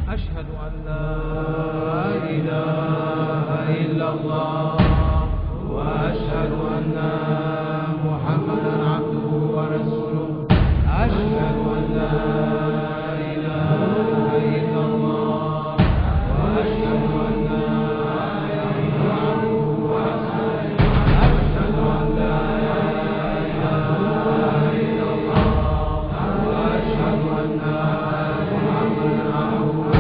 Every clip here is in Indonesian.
أشهد أن لا إله إلا الله وأشهد أن محمدا عبده ورسوله أشهد أن لا إله إلا الله وأشهد أن محمدا عبده ورسوله أشهد أن لا إله إلا الله وأشهد أن محمدا عبده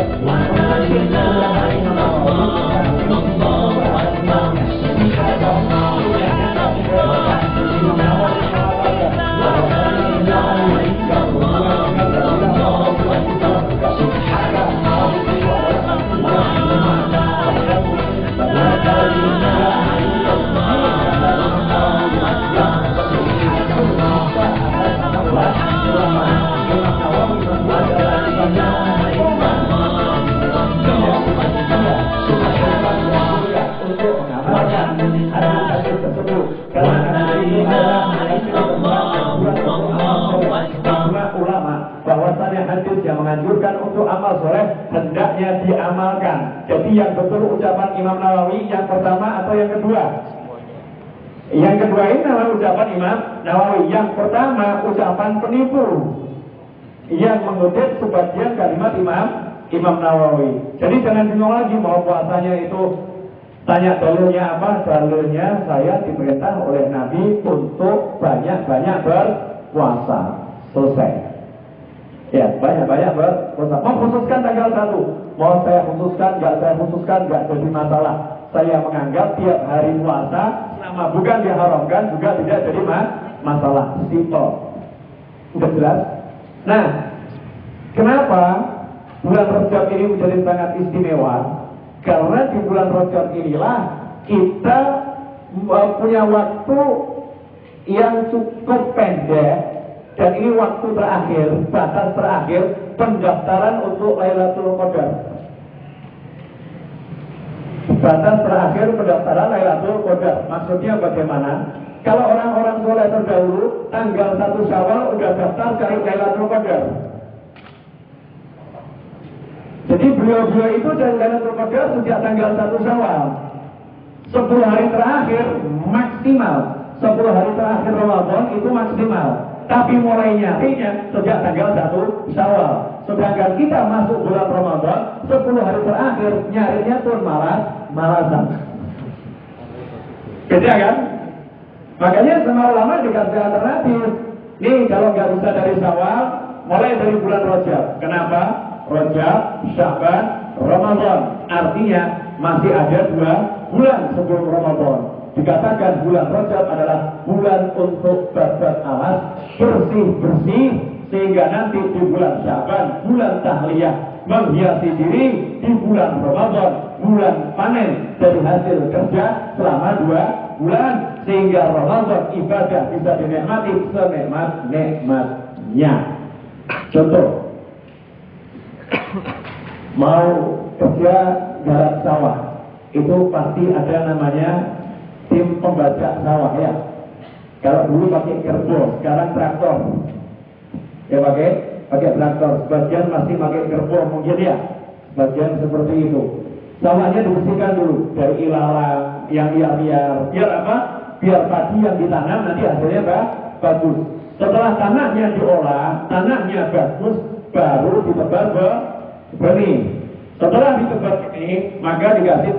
La ilaha illallah menganjurkan untuk amal soleh hendaknya diamalkan. Jadi yang betul ucapan Imam Nawawi yang pertama atau yang kedua? Yang kedua ini adalah ucapan Imam Nawawi. Yang pertama ucapan penipu yang mengutip sebagian kalimat Imam Nawawi. Jadi jangan bingung lagi mau puasanya itu tanya dalilnya apa? Dalilnya saya diperintah oleh Nabi untuk banyak-banyak berpuasa. Selesai. Ya, banyak-banyak berpuasa. Mau khususkan tanggal 1. Mau saya khususkan, nggak saya khususkan, nggak jadi masalah. Saya menganggap tiap hari puasa selama bukan diharamkan juga tidak jadi masalah. Simple. Udah jelas? Nah, kenapa bulan Rajab ini menjadi sangat istimewa? Karena di bulan Rajab inilah kita punya waktu yang cukup pendek. Dan ini waktu terakhir, batas terakhir pendaftaran untuk Lailatul Qadar. Batas terakhir pendaftaran Lailatul Qadar. Maksudnya bagaimana? Kalau orang-orang soleh terdahulu tanggal 1 Syawal udah daftar cari Lailatul Qadar. Jadi beliau-beliau itu dari Lailatul Qadar sejak tanggal 1 Syawal. 10 hari terakhir maksimal. 10 hari terakhir Ramadan itu maksimal. Tapi mulai nyarinya sejak tanggal 1 Syawal. Sedangkan kita masuk bulan Ramadan 10 hari terakhir nyarinya pun malasan. Beda kan? Makanya semua ulama dikasih alternatif. Nih kalau nggak bisa dari Syawal, mulai dari bulan Rajab. Kenapa? Rajab, Sya'ban, Ramadan. Artinya masih ada 2 bulan sebelum Ramadan. Dikatakan bulan Rajab adalah bulan untuk babat alas, bersih-bersih, sehingga nanti di bulan Sya'ban, bulan tahliyah, menghiasi diri, di bulan Ramadan, bulan panen dari hasil kerja selama 2 bulan, sehingga Ramadan ibadah bisa dinikmati senikmat-nikmatnya. Contoh, mau kerja garap sawah, itu pasti ada namanya tim pembajak sawah ya. Kalau dulu pakai kerbau, sekarang traktor. Ya pakai traktor. Sebagian masih pakai kerbau mungkin ya. Sebagian seperti itu. Sawahnya dibersihkan dulu dari ilalang yang liar-liar. Biar apa? Biar padi yang ditanam nanti hasilnya bagus. Setelah tanahnya diolah, tanahnya bagus, baru ditebar benih. Setelah ditebar benih, maka dikasih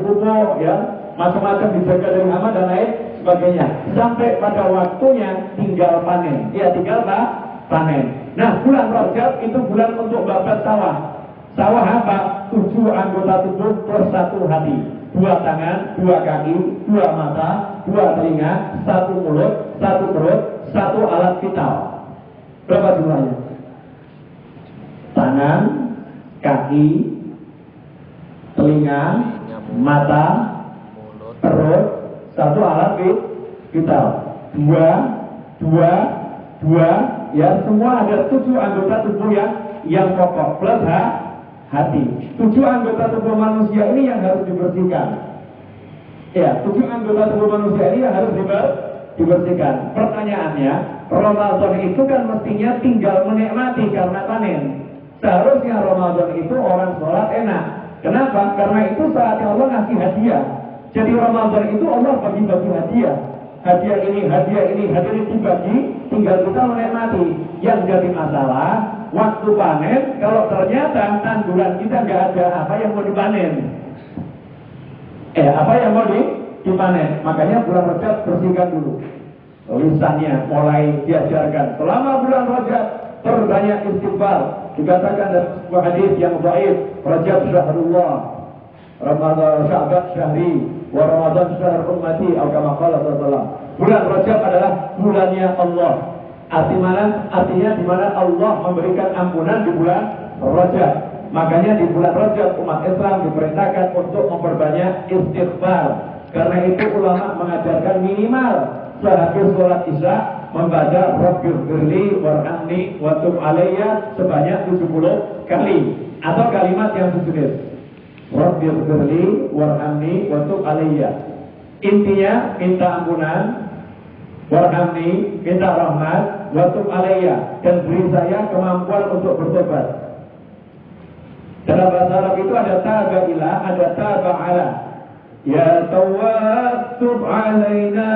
pupuk ya. Macam-macam dijaga dari hama dan lain sebagainya. Sampai pada waktunya tinggal panen. Ya tinggal panen. Nah bulan Rajab itu bulan untuk babat sawah. Sawah apa? 7 anggota tubuh bersatu hati. 2 tangan, 2 kaki, 2 mata, 2 telinga, 1 mulut, 1 perut, 1 alat vital. Berapa jumlahnya? Tangan, kaki, telinga, mata, perut, 1 alat vital. 2 ya, semua ada 7 anggota tubuh yang pokok plus hati. 7 anggota tubuh manusia ini yang harus dibersihkan. Ya, 7 anggota tubuh manusia ini yang harus dibersihkan. Pertanyaannya, Ramadan itu kan mestinya tinggal menikmati karena panen. Seharusnya Ramadan itu orang sholat enak. Kenapa? Karena itu saatnya Allah ngasih hadiah. Jadi Ramadan itu Allah bagi-bagi hadiah. Hadiah ini dibagi, tinggal kita menikmati. Yang jadi masalah, waktu panen, kalau ternyata tanduran kita nggak ada, apa yang mau dipanen? Apa yang mau dipanen? Makanya bulan Rajab bersihkan dulu. Lisannya mulai diajarkan. Selama bulan Rajab, terbanyak istighfar. Dikatakan dalam sebuah hadis yang dhaif, Rajab syahrullah, Ramadan Sya'ban syahri, wa Ramadan syahr ummati, atau kama qala sallallahu. Bulan Rajab adalah bulannya Allah. Artinya di mana Allah memberikan ampunan di bulan Rajab. Makanya di bulan Rajab umat Islam diperintahkan untuk memperbanyak istighfar. Karena itu ulama mengajarkan minimal sehabis sholat Isya membaca Rabbighfirli warhamni wa tub alayya sebanyak 70 kali, atau kalimat yang sejenis Rabbighfirli warhamni wa tub alayya. Intinya minta ampunan, warhamni, minta rahmat, wa tub alayya, dan beri saya kemampuan untuk bertobat. Dalam bahasa Arab itu ada taba'ila, ada taba'ala. Ya Tawwab tub alaina,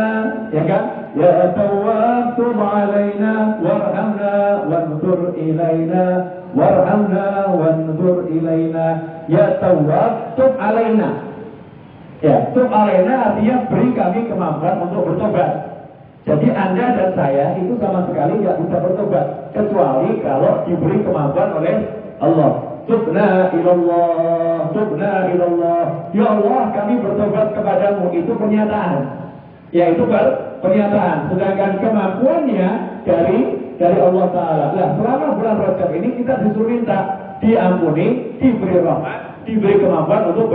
ya kan? Ya Tawwab tub alaina, warhamna wanzur ilaina, warhamna wanzur ilaina. Ya Tawwab tub alaina. Ya, tub alaina artinya beri kami kemampuan untuk bertobat. Jadi Anda dan saya itu sama sekali nggak bisa bertobat kecuali kalau diberi kemampuan oleh Allah. Tubna ilallah, tubna ilallah. Ya Allah, kami bertobat kepadamu. Itu pernyataan. Ya, itu pernyataan. Sedangkan kemampuannya dari Allah Ta'ala. Nah, selama bulan Rajab ini kita disuruh minta diampuni, diberi rahmat, diberi kemampuan untuk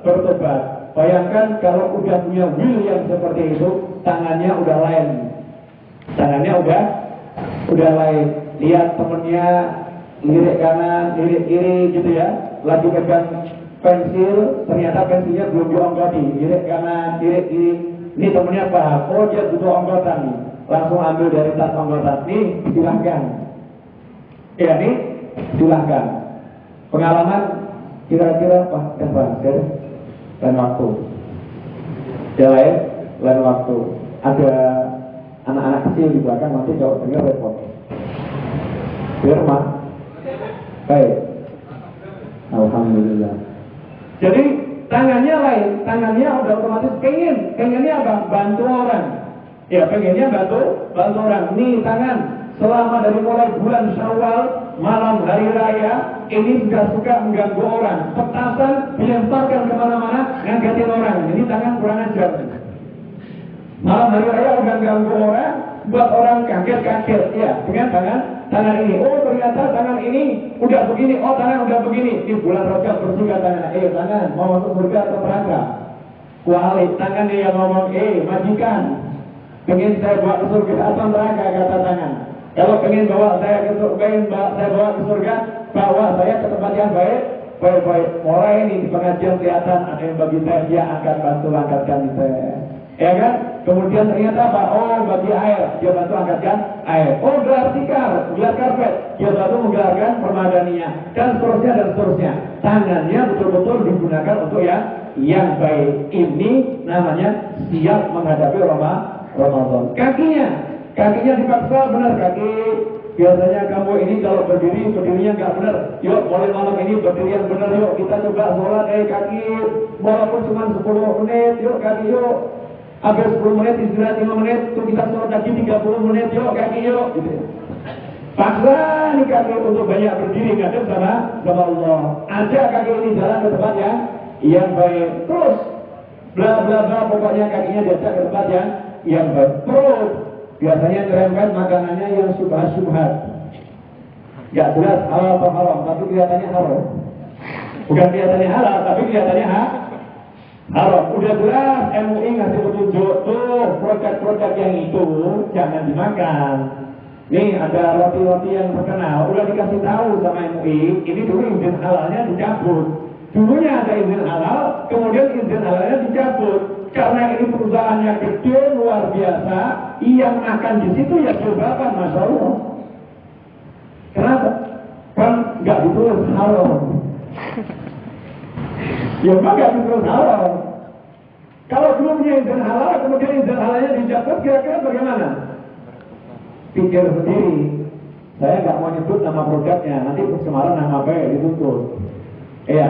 bertobat. Bayangkan kalau udah punya will yang seperti itu, tangannya udah lain. Tangannya udah lain. Lihat temennya lirik kanan, lirik kiri gitu ya. Lagi pegang pensil, ternyata pensilnya belum diongkoti. Lirik kanan, lirik kiri. Ini temennya paham, oh dia butuh ongkotan nih. Langsung ambil dari tas ongkotan. Nih, silahkan. Ya nih, silahkan. Pengalaman kira-kira lain waktu. Ya lain waktu. Ada anak-anak kecil di belakang, nanti kalau dengar repot. Biar mah. Baik. Alhamdulillah. Jadi tangannya lain, tangannya udah otomatis pengennya apa? Bantu orang. Ya, pengennya bantu orang. Nih tangan, selama dari mulai bulan Syawal, malam hari raya, ini suka mengganggu orang. Petasan dilemparkan kemana-mana, ngangkatin orang. Jadi tangan kurang ajar. Malam hari raya udah ganggu orang, buat orang kaget-kaget. Ya, dengan tangan ini. Oh, ternyata tangan ini udah begini. Oh, tangan udah begini. Di bulan Rajab bersihkan tangan. Tangan mau masuk surga atau neraka? Kuali tangan dia ngomong, majikan, pengen saya bawa ke surga atau neraka, kata tangan. Kalau pengen bawa saya ke surga, bawa saya ke tempat yang baik. Mulai ini di pengajian kelihatan ada yang bagi saya, dia akan bantu angkatkan saya. Ya kan? Kemudian ternyata apa? Oh, bagi air, dia bantu angkatkan air. Oh, gelar tikar, gelar karpet, dia bantu menggelarkan permadaninya, dan seterusnya. Tangannya betul-betul digunakan untuk yang baik. Ini namanya siap menghadapi Ramadan. Kakinya dipaksa benar kaki. Biasanya kamu ini kalau berdirinya nggak benar. Yuk, mulai malam ini berdiri yang benar. Yuk, kita coba sholat kaki. Walaupun cuma 10 menit. Yuk, kaki yuk. Habis 10 menit, istirahat 5 menit. Terus kita sholat lagi 30 menit. Yuk, kaki yuk. Gitu. Paksa nih kaki untuk banyak berdiri ngadep sama Allah. Ajak kaki ini jalan ke tempat yang baik. Terus bla bla bla, pokoknya kakinya diajak ke tempat yang baik. Terus biasanya nyerempet makanannya yang subhat. Gak jelas halal atau haram, tapi kelihatannya haram. Bukan kelihatannya halal, tapi kelihatannya haram. Udah jelas MUI ngasih petunjuk tuh, produk-produk yang itu jangan dimakan. Nih ada roti-roti yang terkenal, udah dikasih tahu sama MUI, ini dulu izin halalnya dicabut. Dulunya ada izin halal, kemudian izin halalnya dicabut. Karena ini perusahaannya gede luar biasa, yang makan di situ ya cobakan, masya Allah. Kenapa? Kan nggak ditulis halal. Ya memang nggak ditulis halal. Kalau belum punya izin halal, kemudian izin halalnya dicabut, kira-kira bagaimana? Pikir sendiri. Saya nggak mau nyebut nama produknya, nanti pencemaran nama baik dituntut. Iya,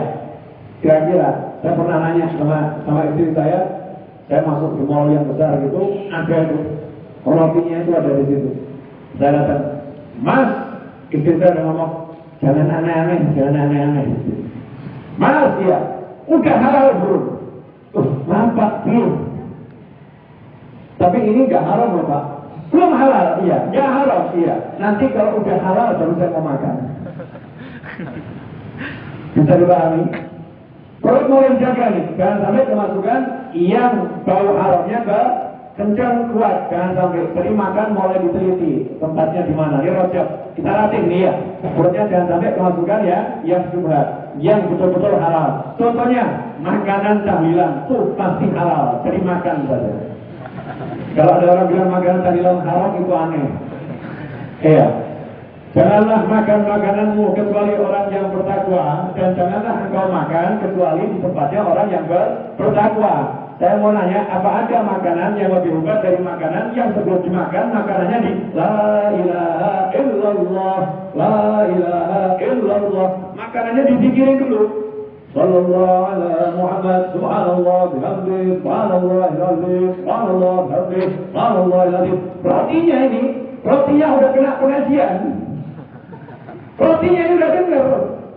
kira-kira saya pernah nanya sama istri saya masuk di mall yang besar gitu, ada itu rotinya itu ada di situ. Saya datang, Mas, istri saya udah ngomong, jangan aneh-aneh. Mas, ya, udah halal bro. Nampak belum? Tapi ini nggak halal loh Pak. Belum halal, iya. Nggak halal, iya. Nanti kalau udah halal baru saya mau makan. Bisa dipahami? Perut mulai dijaga nih, jangan sampai kemasukan yang bau haramnya kencang kuat, jangan sampai. Jadi makan mulai diteliti tempatnya di mana. Ini Rajab, kita latih nih ya. Perutnya jangan sampai kemasukan yang subhat, yang betul-betul halal. Contohnya makanan tahlilan tuh pasti halal, jadi makan saja. Kalau ada orang bilang makanan tahlilan haram itu aneh. Iya. Janganlah makan makananmu kecuali orang yang bertakwa, dan janganlah engkau makan kecuali di tempatnya orang yang bertakwa. Saya mau nanya, apa ada makanan yang lebih hebat dari makanan yang sebelum dimakan makanannya di La ilaha illallah, La ilaha illallah. Makanannya dipikirin dulu. Sallallahu ala Muhammad, subhanallah, bihamdi, subhanallah, bihamdi, subhanallah, bihamdi, subhanallah, bihamdi. Rotinya ini, rotinya udah kena pengajian. Rotinya ini udah dengar.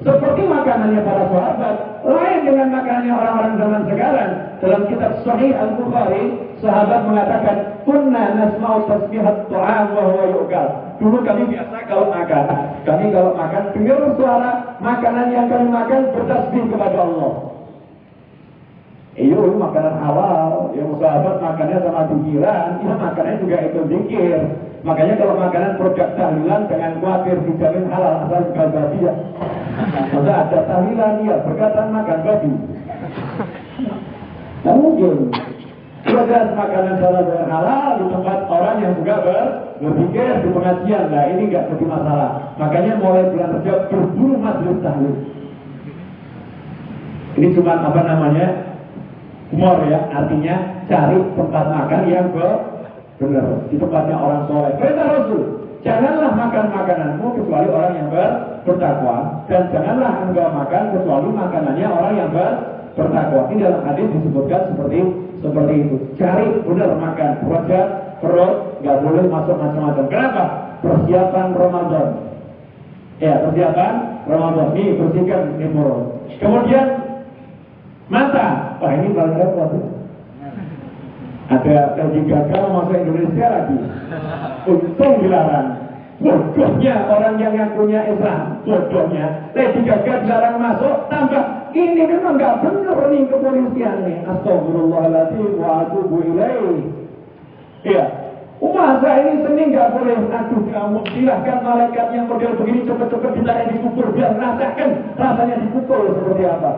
Seperti makanannya para sahabat, lain dengan makanannya orang-orang zaman sekarang. Dalam kitab Sahih Al-Bukhari, sahabat mengatakan, "Kunna nasma'u tasbihat ta'am wa huwa yu'kal." Dulu kami biasa kalau makan, dengar suara makanan yang kami makan bertasbih kepada Allah. Itu makanan halal, yang sahabat makannya sama pikiran, ya makannya juga itu zikir. Makanya kalau makanan produk tahlilan jangan khawatir dijamin halal asal bukan babi ya. Masa ada tahlilan ya berkatan makan babi. Nah mungkin ada makanan halal di tempat orang yang juga berpikir di pengajian. Nah ini nggak jadi masalah. Makanya mulai bulan Rajab berburu majelis tahlil. Ini cuma apa namanya humor ya, artinya cari tempat makan yang benar di tempatnya orang soleh. Perintah Rasul, janganlah makan makananmu kecuali orang yang bertakwa, dan janganlah engkau makan kecuali makanannya orang yang bertakwa. Ini dalam hadis disebutkan seperti itu. Cari benar makan, perut nggak boleh masuk macam-macam. Kenapa? Persiapan Ramadan. Ya, persiapan Ramadan. Nih bersihkan ini mulut. Kemudian mata. Wah ini paling repot. Ada Lady Gaga masuk Indonesia lagi. Untung dilarang. Bodohnya orang yang ngakunya Islam. Bodohnya Lady Gaga dilarang masuk. Tambah ini memang nggak benar nih kepolisian nih. Astagfirullahaladzim wa atubu ilaih. Iya. Masa ini Senin nggak boleh. Aduh kamu silahkan malaikat yang model begini cepet-cepet ditarik dikubur biar rasakan rasanya dikubur seperti apa.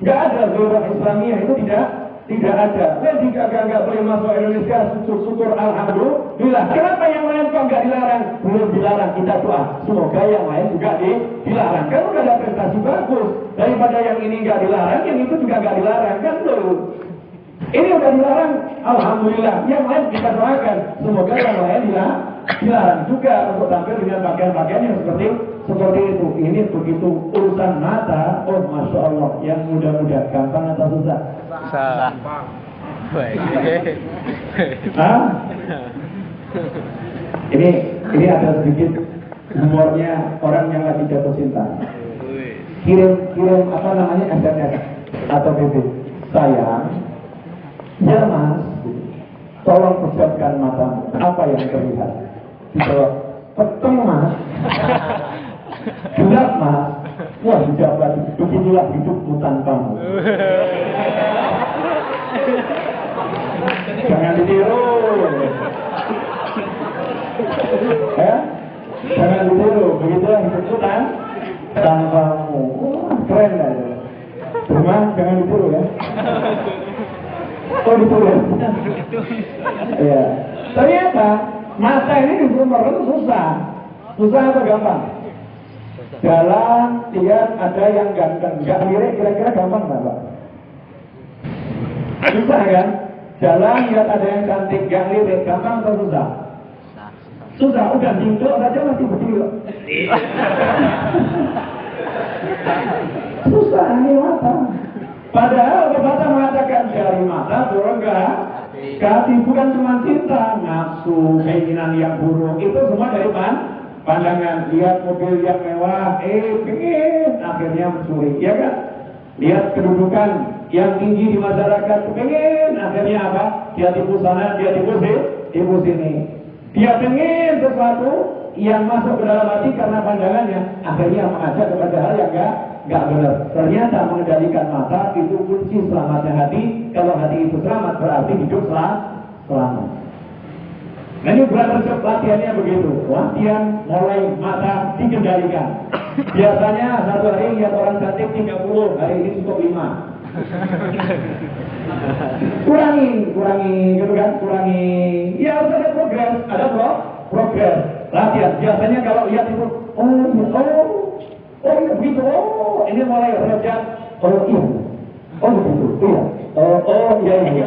Nggak ada Zurah Islamiyah itu tidak ada. Lady Gaga nggak boleh masuk Indonesia. Syukur alhamdulillah. Kenapa yang lain kok nggak dilarang? Belum dilarang, kita doa semoga yang lain juga dilarang. Kan udah ada prestasi bagus. Daripada yang ini nggak dilarang, yang itu juga nggak dilarang kan loh. Ini udah dilarang, alhamdulillah. Yang lain kita doakan semoga yang lain dilarang juga untuk tampil dengan pakaian-pakaian yang seperti itu. Ini begitu urusan mata. Oh masya Allah, yang mudah-mudah gampang atau susah? Hah? Ini ada sedikit humornya orang yang lagi jatuh cinta. Kirim apa namanya SMS atau BB. Sayang, ya mas, tolong pejamkan matamu. Apa yang terlihat? Dijawab, peteng mas. Gelap mas. Wah dijawab, beginilah hidupmu tanpamu. Jangan ditiru. Ya? Jangan ditiru. Begitulah hidupmu tanpamu. Keren lah ya. Cuma jangan ditiru ya. Oh ditiru. Ya. Ternyata mata ini disuruh merem susah. Susah atau gampang? Jalan, lihat ada yang ganteng, nggak lirik, kira-kira gampang nggak Pak? Susah kan? Jalan, lihat ada yang cantik, nggak lirik, gampang atau susah? Susah, udah jingkok saja masih berdiri. Susah ini mata. Padahal pepatah mengatakan dari mata turun ke hati, bukan cuma cinta, nafsu, keinginan yang buruk, itu semua dari pandangan. Lihat mobil yang mewah, pengen akhirnya mencuri, ya kan? Lihat kedudukan yang tinggi di masyarakat, pengen akhirnya apa? Dia tipu sana, dia tipu sini. Dia pengen sesuatu yang masuk ke dalam hati karena pandangannya, akhirnya mengajak kepada hal yang nggak benar. Ternyata mengendalikan mata itu kunci selamatnya hati. Kalau hati itu selamat berarti hidup selamat. Nah ini bulan Rajab latihannya begitu. Latihan mulai mata dikendalikan. Biasanya satu hari lihat orang cantik 30, hari ini cukup 5. Kurangi, gitu kan? Kurangi. Ya harus ada progres, ada progres. Latihan. Biasanya kalau lihat itu, iya begitu. Ini mulai rejat. Iya. Begitu. Iya. Iya.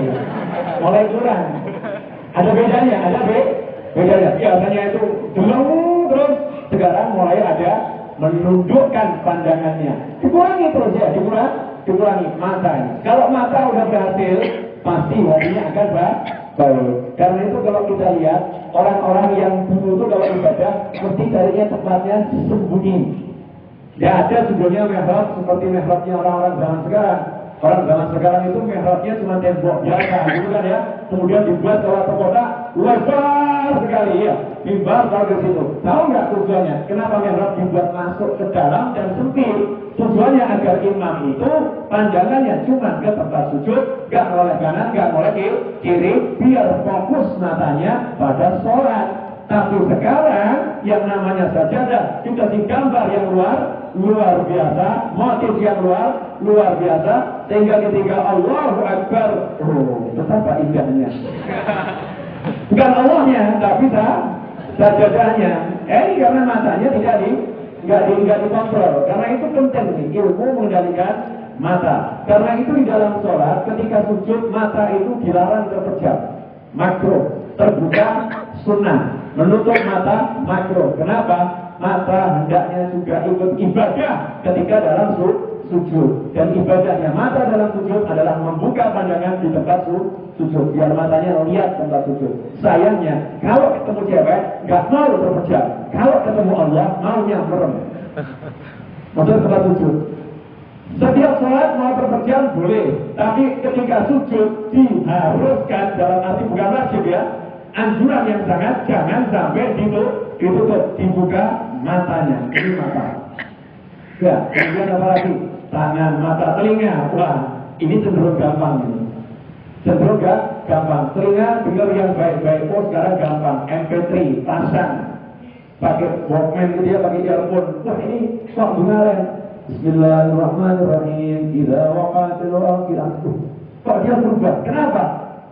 Mulai kurang. Ada bedanya, bedanya. Biasanya itu terus sekarang mulai ada menundukkan pandangannya. Dikurangi terus ya, dikurangi matanya. Kalau mata udah berhasil, pasti hatinya akan baik. Karena itu kalau kita lihat orang-orang yang dulu itu kalau ibadah mesti carinya tempatnya sembunyi. Tidak ada sebelumnya mihrab seperti mihrabnya orang-orang zaman sekarang. Orang zaman sekarang itu mihrabnya cuma tembok biasa, gitu kan ya. Kemudian dibuat kalau terkotak lebar sekali ya. Mimbar kalau ke situ. Tahu nggak tujuannya? Kenapa mihrab dibuat masuk ke dalam dan sempit? Tujuannya agar imam itu pandangannya cuma ke tempat sujud, nggak noleh kanan, nggak noleh kiri, biar fokus matanya pada sholat. Tapi sekarang yang namanya sajadah dikasih gambar yang luar biasa, motif yang luar biasa, sehingga ketika Allahu Akbar, betapa indahnya. Bukan Allahnya, tapi sajadahnya. Karena matanya nggak dikontrol. Karena itu penting nih, ilmu mengendalikan mata. Karena itu di dalam sholat, ketika sujud mata itu dilarang terpejam, makruh. Terbuka sunnah. Menutup mata makruh. Kenapa? Mata hendaknya juga ikut ibadah ketika dalam sujud. Dan ibadahnya mata dalam sujud adalah membuka pandangan di tempat sujud, biar matanya lihat tempat sujud. Sayangnya kalau ketemu cewek nggak mau terpejam, kalau ketemu Allah maunya merem. Maksudnya tempat sujud. Setiap sholat mau terpejam boleh, tapi ketika sujud diharuskan, dalam arti bukan wajib ya, anjuran yang sangat jangan sampai ditutup, dibuka matanya. Ini mata. Ya, kemudian apa lagi? Tangan, mata, telinga. Wah, ini cenderung gampang ini. Cenderung gampang. Telinga dengar yang baik-baik. Sekarang gampang. MP3 pasang, pakai Walkman gitu ya, pakai earphone. Wah, ini kok dengaran. Bismillahirrahmanirrahim. Idza waqa'atil waqi'ah. Kok dia berubah? Kenapa?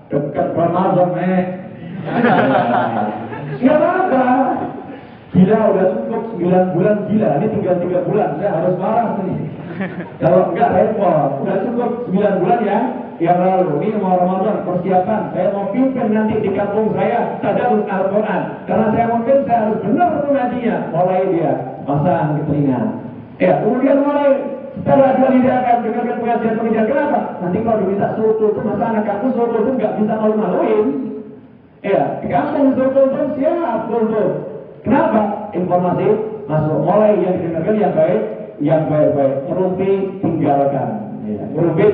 Dekat Ramadan, Gak apa-apa. Gila udah cukup 9 bulan gila. Ini tinggal 3 bulan. Saya harus marah nih. Kalau enggak repot. Udah cukup 9 bulan ya yang lalu. Ini mau Ramadan persiapan. Saya mau pimpin nanti di kampung saya tadarus Al-Quran. Karena saya mungkin saya harus benar betul ngajinya. Mulai dia pasang di telinga. Kemudian mulai setelah dia tidak akan dengarkan pengajian. Kenapa? Nanti kalau diminta soto itu masa anak kamu soto itu nggak bisa malu-maluin. Di kampung soto siap soto. Kenapa? Informasi masuk. Mulai yang didengarkan yang baik-baik. Merumpi tinggalkan. Merumpi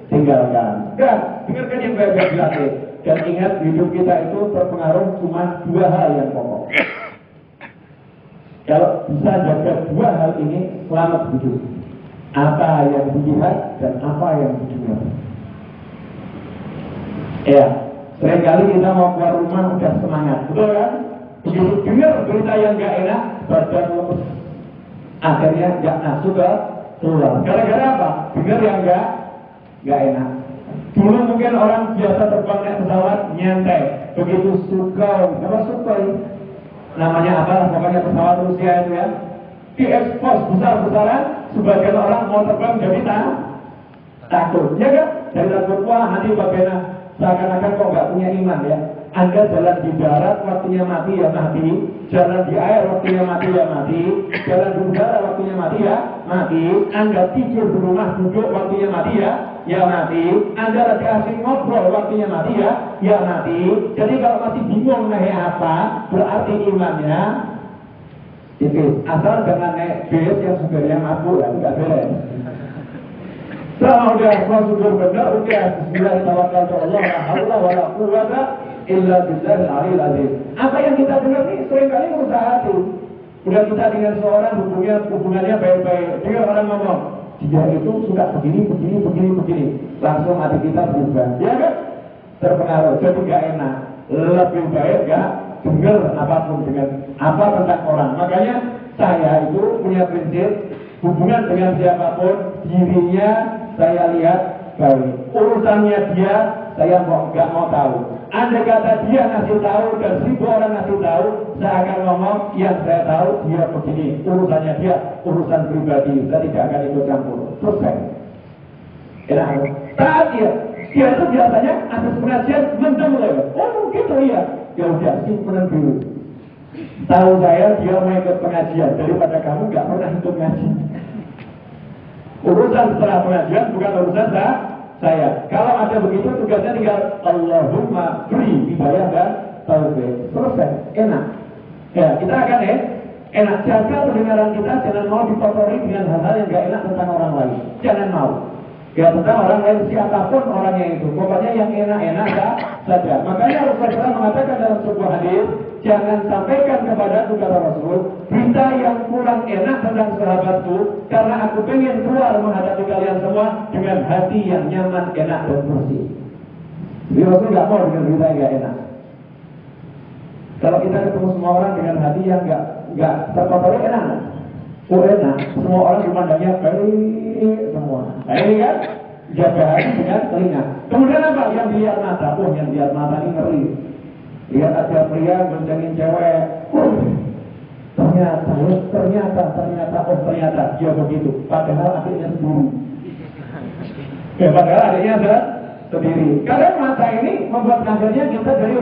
tinggalkan. Dan dengarkan yang baik-baik dilatih. Dan ingat hidup kita itu terpengaruh cuma 2 hal yang pokok. Kalau bisa jaga 2 hal ini, selamat hidup. Apa yang dilihat dan apa yang didengar. Seringkali kita mau keluar rumah udah semangat, betul kan? Begitu dengar berita yang gak enak, badan lemes. Akhirnya gak nafsu keluar. Gara-gara apa? Dengar yang gak enak. Dulu mungkin orang biasa terbang naik pesawat nyantai. Begitu Sukhoi, apa Sukhoi? Namanya apa? Pokoknya pesawat Rusia itu ya. Diekspos besar-besaran, sebagian orang mau terbang jadi takut. Ya kan? Dari takut, wah nanti bagaimana? Seakan-akan kok nggak punya iman ya. Anda jalan di darat waktunya mati ya mati, jalan di air waktunya mati ya mati, jalan di udara waktunya mati ya mati. Anda tidur di rumah duduk waktunya mati ya mati. Anda lagi asing ngobrol waktunya mati ya mati. Jadi kalau masih bingung naik apa, berarti imannya tipis. Asal jangan naik bis yang supirnya mabuk ya, nggak beres. Selama udah prosedur benar, udah Bismillahirrahmanirrahim. La haula wala quwwata illa billahil aliyil azim. Apa yang kita dengar nih seringkali merusak hati. Udah kita dengan seorang hubungannya baik-baik. Dengar orang ngomong, dia itu suka begini. Langsung hati kita berubah. Ya kan? Terpengaruh. Jadi gak enak. Lebih baik gak dengar apapun dengan apa tentang orang. Makanya saya itu punya prinsip hubungan dengan siapapun, dirinya saya lihat baik. Urusannya dia, saya nggak mau tahu. Andai kata dia ngasih tahu dan 1000 orang ngasih tahu, saya akan ngomong yang saya tahu dia begini. Urusannya dia, urusan pribadi. Saya tidak akan ikut campur. Selesai. Enak. Saat dia itu biasanya atas pengajian mendem lewat. Oh gitu ya. Ya udah simpenan dulu. Tahu saya dia mau ikut pengajian daripada kamu nggak pernah ikut ngaji. Urusan setelah pengajian bukan urusan saya. Kalau ada begitu tugasnya tinggal Allahumma beri hidayah dan taufik. Selesai. Enak. Ya kita akan enak. Jaga pendengaran kita, jangan mau dikotori dengan hal-hal yang nggak enak tentang orang lain. Jangan mau. Ya tentang orang lain siapapun orangnya itu. Pokoknya yang enak-enak saja. Makanya Rasulullah mengatakan dalam sebuah hadis, jangan sampaikan kepada kata Rasul berita yang kurang enak tentang sahabatku, karena aku pengen keluar menghadapi kalian semua dengan hati yang nyaman, enak dan bersih. Jadi Rasul nggak mau dengan berita yang nggak enak. Kalau kita ketemu semua orang dengan hati yang nggak terkotori, enak. Oh enak, semua orang memandangnya baik semua. Nah ini kan jaga hati dengan telinga. Kemudian apa? Yang dilihat mata. Oh yang dilihat mata ini ngeri. Lihat ada pria goncengin cewek. Ternyata dia begitu. Padahal adiknya sendiri. Padahal adiknya sendiri. Karena mata ini membuat akhirnya kita jadi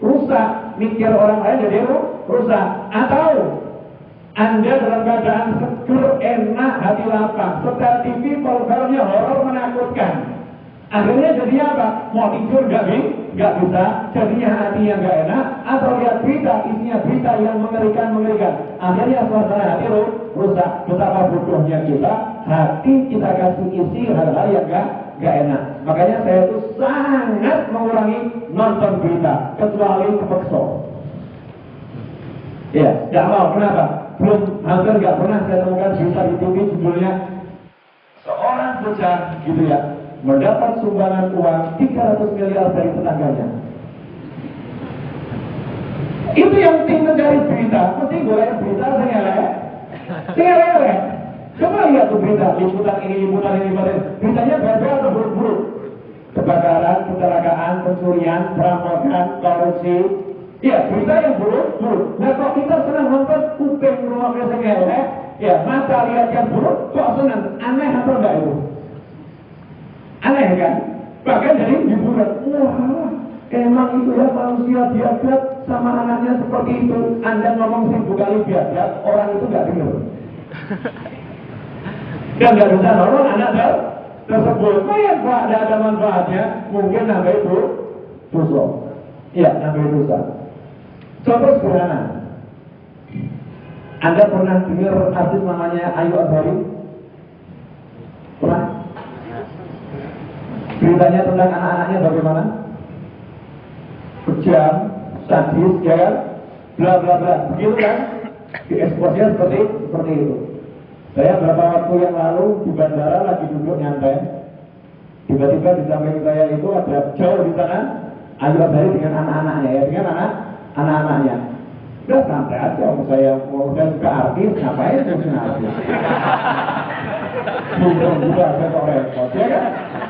rusak. Mikir orang lain jadi rusak. Atau Anda dalam keadaan seger, enak, hati lapang. Setel TV, filmnya horor menakutkan. Akhirnya jadi apa? Mau tidur nggak bisa. Jadinya hati yang nggak enak. Atau lihat berita, isinya berita yang mengerikan. Akhirnya suasana hati rusak. Betapa bodohnya kita. Hati kita kasih isi hal-hal yang nggak enak. Makanya saya itu sangat mengurangi nonton berita, kecuali kepeksa. Ya, nggak mau. Kenapa? Hampir nggak pernah saya temukan berita di TV judulnya seorang bocah gitu ya mendapat sumbangan uang 300 miliar dari tetangganya. Itu yang tim mencari berita, mesti boleh berita sengelek. Coba lihat tuh berita, liputan ini. Beritanya berbeda atau buruk-buruk. Kebakaran, kecelakaan, pencurian, perampokan, korupsi. Ya, berita yang buruk. Nah, kalau kita senang nonton kuping rumah sengelek, ya mata lihat yang buruk, kok senang? Aneh atau enggak itu? Aneh kan? Bahkan dari hiburan. Wah, emang itu ya manusia biadab sama anaknya seperti itu. Anda ngomong 1000 kali biadab, orang itu nggak dengar. Dan nggak bisa nolong anak tersebut. Kayak Pak, ada manfaatnya. Mungkin nambah itu dosa. Iya, nambah dosa. Contoh sederhana. Anda pernah dengar artis namanya Ayu Azhari? Pernah? Beritanya tentang anak-anaknya bagaimana? Kejam, sadis, ya kan? Bla bla bla. Begitu kan? Dieksposnya seperti itu. Saya beberapa waktu yang lalu di bandara lagi duduk nyantai. Tiba-tiba di samping saya itu ada jauh di sana Ayu Azhari dengan anak-anaknya ya, dengan anak-anaknya. Udah santai aja, saya juga artis, ngapain ngurusin artis? Bukan juga saya kok repot, ya kan?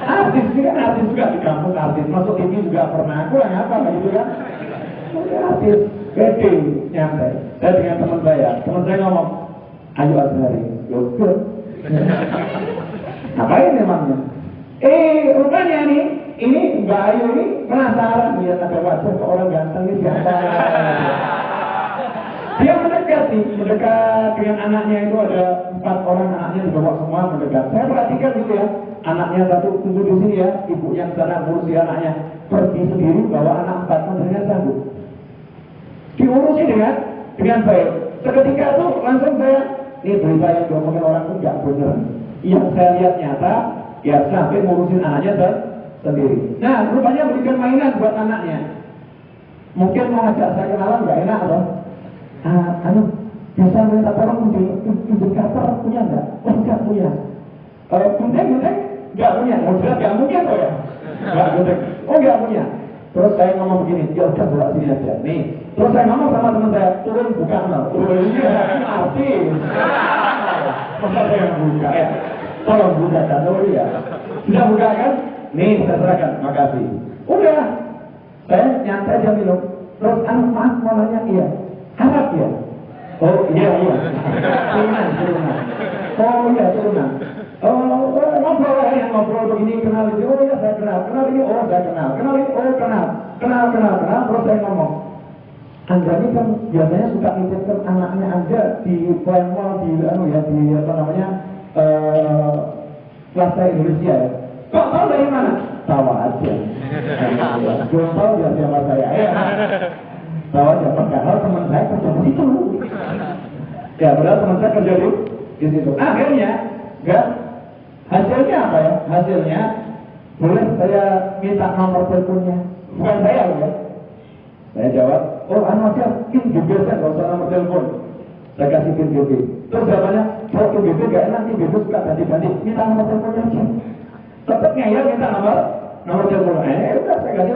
Artis ini kan artis juga di kampus artis, masuk TV juga pernah, aku lah ngapa gitu kan? Artis, gede, nyantai. Saya dengan teman saya ngomong, Ayu Azhari, yaudah. Ngapain emangnya? Rupanya ini Mbak Ayu ini penasaran lihat ada wajah ke orang ganteng ini siapa. Dia mendekat dengan anaknya itu ada 4 orang anaknya dibawa semua mendekat. Saya perhatikan gitu ya, anaknya satu tunggu di sini ya, ibu yang sana ngurusi anaknya, pergi sendiri bawa anak 4 menterinya sanggup. Diurusi dengan baik. Seketika itu langsung saya, ini berita yang diomongin orang itu nggak benar. Yang saya lihat nyata, ya sampai ngurusin anaknya sendiri. Nah, rupanya berikan mainan buat anaknya. Mungkin mau ngajak saya kenalan nggak enak loh. Bisa minta tolong tunjuk cover punya nggak? Oh nggak punya. Gunting nggak punya. Oh jelas nggak mungkin loh ya. Nggak gunting. Oh nggak punya. Terus saya ngomong begini, ya udah bawa sini aja. Nih. Terus saya ngomong sama teman saya, turun buka loh. Iya, artis. Masa saya yang buka ya. Tolong buka kan, oh iya. Sudah buka kan? Nih, saya serahkan, makasih. Udah, saya nyantai aja minum. Terus, maaf mau nanya, iya. Harap ya? Oh iya. Turunan. Oh iya, turunan. Ngobrol yang ngobrol begini, kenal ini, oh iya saya kenal ini, oh saya kenal ini, oh kenal, terus saya ngomong. Anda ini kan biasanya suka nitipkan anaknya Anda di Plymouth, di apa namanya, Plaza Indonesia ya. Kok tahu dari mana? Tahu aja. Belum tahu dia siapa saya. Tahu aja, padahal teman saya kerja di situ. Ya, padahal teman saya kerja di situ. Akhirnya, hasilnya apa ya? Hasilnya, boleh saya minta nomor teleponnya? Bukan saya ya. Saya jawab, oh aja, pin GB saya, nggak usah nomor telepon. Saya kasih pin GB. Terus jawabannya, kalau pin GB gak enak, pin GB suka ganti-ganti, minta nomor teleponnya aja. Tetap ngeyel minta nomor telepon. Udah saya kasih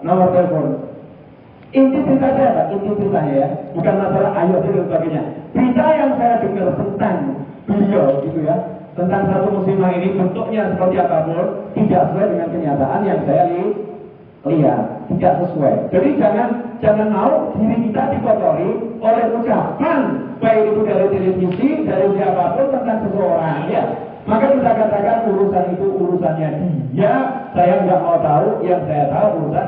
nomor telepon. Inti cerita saya apa? Inti ceritanya ya, bukan masalah ayo dan sebagainya. Berita yang saya dengar tentang beliau gitu ya, tentang satu muslimah ini bentuknya seperti apapun tidak sesuai dengan kenyataan yang saya lihat, tidak sesuai. Jadi jangan mau diri kita dikotori oleh ucapan baik itu dari televisi, dari siapapun tentang seseorang ya. Maka kita katakan urusan itu urusannya dia, saya nggak mau tahu, yang saya tahu urusan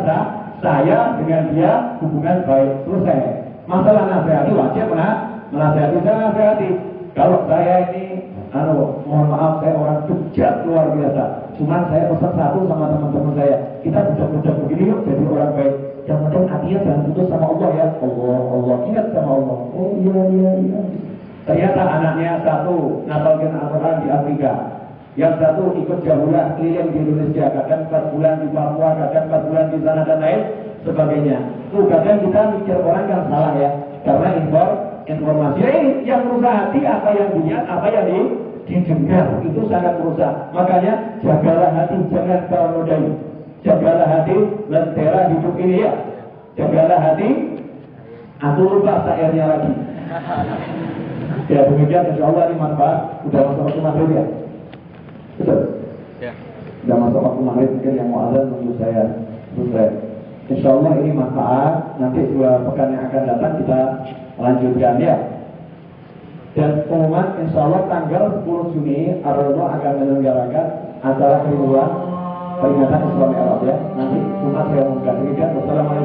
saya dengan dia hubungan baik, selesai. Masalah nasihati wajib menasihati, saya nasihati. Kalau saya ini, mohon maaf saya orang bejat luar biasa. Cuman saya pesan satu sama teman-teman saya, kita bejat-bejat begini yuk jadi orang baik. Yang penting hatinya jangan putus sama Allah ya. Allah ingat sama Allah. Oh iya. Ternyata anaknya satu nafalkan Al-Quran di Afrika, yang satu ikut jahulah keliling di Indonesia, kadang 4 bulan di Papua, kadang 4 bulan di sana dan lain sebagainya. Kadang kita mikir orang yang salah ya, karena informasi yang merusak hati, apa yang dilihat, apa yang didengar itu sangat merusak. Makanya jagalah hati, jangan kau nodai. Jagalah hati, lentera hidup ini ya. Jagalah hati. Aku lupa syairnya lagi. Ya demikian, insya Allah ini manfaat. Udah masuk waktu maghrib ya? Betul? Ya. Udah masuk waktu maghrib, mungkin yang mau azan menunggu saya. Insya Allah ini manfaat. Nanti 2 pekan yang akan datang kita lanjutkan ya. Dan pengumuman insya Allah tanggal 10 Juni Ar-Rono akan menyelenggarakan acara kehidupan peringatan Isra Mi'raj ya. Nanti Jumat saya umumkan. Demikian. Wassalamualaikum.